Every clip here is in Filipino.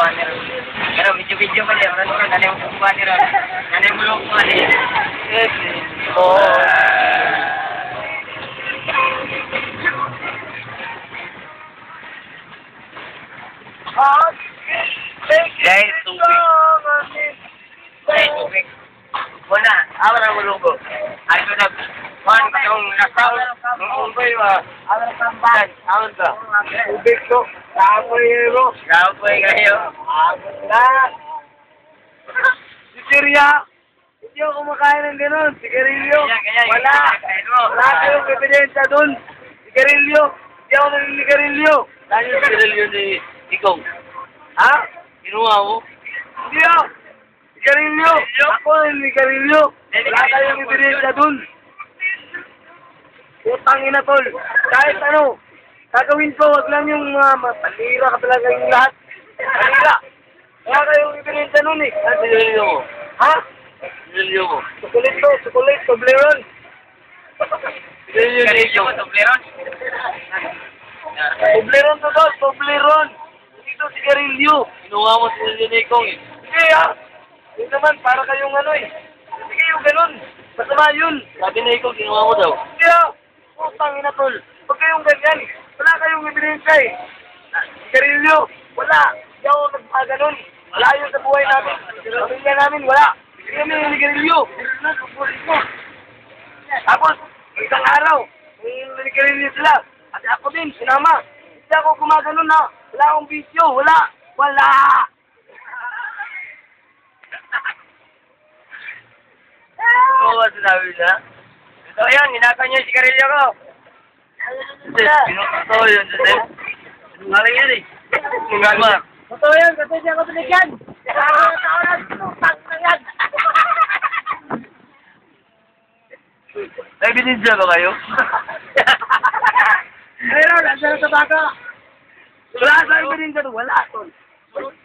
kuha nila. Pero video-video pa siya. Ano ka, nanay mo kuha nila. Nanay mo lang kuha nila. Yes. Oo. Guys, tubig. Guys, tubig. Wala, awan ang mulunggo. Ay, ito na. Juan, yung nasaw. Ang umboy ba? Awan ang tambahan. Awan ka. Tubig to. Kapoy mo. Kapoy kayo. Awan na. Si Sirya. Hindi ako kumakain ng ganun. Sigarilyo. Wala. Wala kayong ebidensya dun. Sigarilyo. Hindi ako naninigarilyo. Saan yung sigarilyo ni Ikong? Ha? Kinuha mo? Hindi ako. Sigarilyo. Ako naninigarilyo. Wala kayong ebidensya dun. Utang ina tol. Kahit ano. Gagawin ko, wag lang yung panira ka talaga yung lahat. Panira. Wala kayong ebidensya nun eh. Saan sigarilyo mo? Ha? Sigarilyo mo? Sukulit to. Sukulit. Toblerone. Sigarilyo mo, Toblerone? Toblerone to to. Toblerone. Ito sigarilyo. Kinuha mo sigarilyo ni Ikong eh. Hindi ah. Yun naman, para kayong ano eh. Hindi kayo ganun. Masama yun. Sabi ni Ikong, kinuha mo daw. Hindi ah. Utang ina tol. Huwag kayong ganyan. Wala kayong ebidensya eh. Sigarilyo. Wala. Hindi ako nagpaganon. Wala yun sa buhay namin. Pamilya namin, wala. Hindi kami yung sigarilyo. Tapos, isang araw, may sigarilyo sila. At ako din, sinama. Hindi ako gumaganon na. Wala akong bisyo. Wala. Wala. Oo, sinabi na. So, ayan, hinaka niyo yung sigarilyo ko. Totoo yun, Joseph. Sinungaling yan eh. Sinungaling. Totoo yun, kasi siya ako binigyan. Tao na, tutang na yan. May binidya ba kayo? Pero, nasa na sa baka. Wala sa binidya doon, wala. Wala.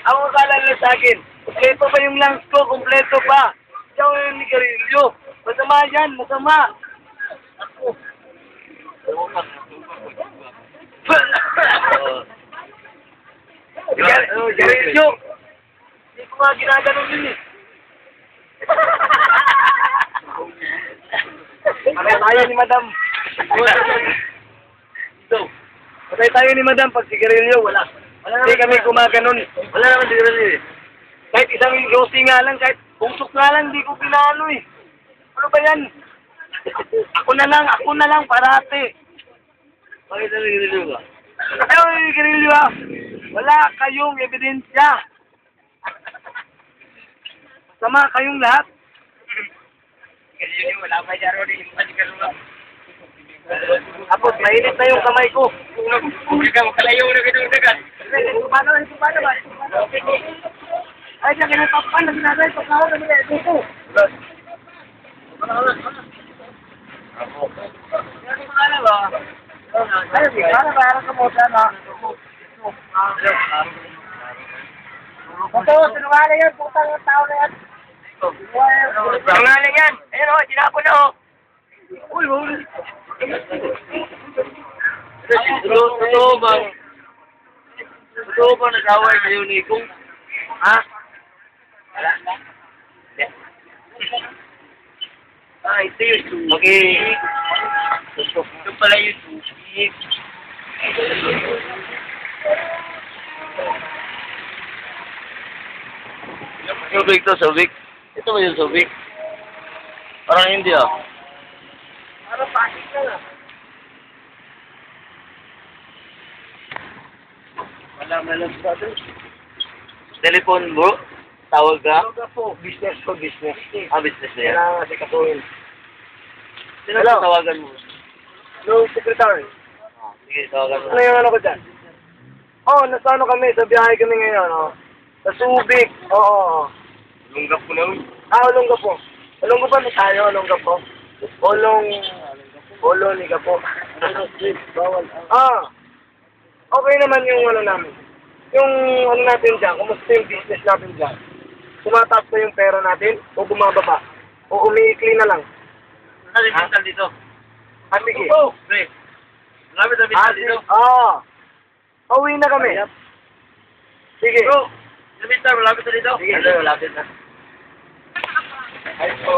Ako makalala sa akin. Kompleto pa yung lungs ko, kompleto pa. Ikaw yung nigarilyo. Masama yan, masama. Ako. Nigarilyo. Hindi ko nga ginaganon yun eh. Patay tayo ni Madam. Patay tayo ni Madam pag sigarilyo, wala. Hindi kami gumaganon. Wala naman sigarilyo eh. Kahit isang yosi nga lang, kahit usok nga lang, hindi ko pinano eh. Ano ba yan? Ako na lang, parate. Bakit ang sigarilyo ba? Ayaw yung sigarilyo ha. Wala kayong ebidensya. Sama kayong lahat. Sigarilyo, wala pa dyan rin. Tapos, mainit na yung kamay ko. Huwag ka, makalayo na kitang dagat. Paano ba? Ay, siya kinatapan na sinasay. Pagkakaw na nila ito ko. Ay, sigara ba? Harap ka mo siya na. Ito, sinungaling yan. Putang tao na yan. Sinungaling yan. Ayun o, sinapon na o. Uy, huli. Totoo ba nag-away kayo ni Ikong? Ha? Wala na? Ito yung tubig. Ito pala yung tubig. Subig to, subig. Ito ba yung subig? Parang hindi ah. Parang panik na lang. Wala sa atin. Telephone mo? Tawag ka? Tawag po. Business ko, business. Business na yan? Kailangan kasi katuhin. Sino tawagan mo? No, secretary. Sige, tawagan mo. Ano yung ano ko dyan? Nasa ano kami, sa biyahe kami ngayon, Sa Subic, oo. Ulongga po na. Ulongga po. Ulongga po na tayo, ulongga po. Olong po. Bawal. Okay naman yung ano namin. Yung ano natin dyan, kumusta yung business natin dyan? tumataas pa yung pera natin o bumababa? O umiikli na lang? Ano yung mental dito? Ah, sige. Pre, marami na mental dito. Pauwi na kami. Sige. Bro, yung mental, malapit na dito. Sige. Ano, malapit na. Ay po.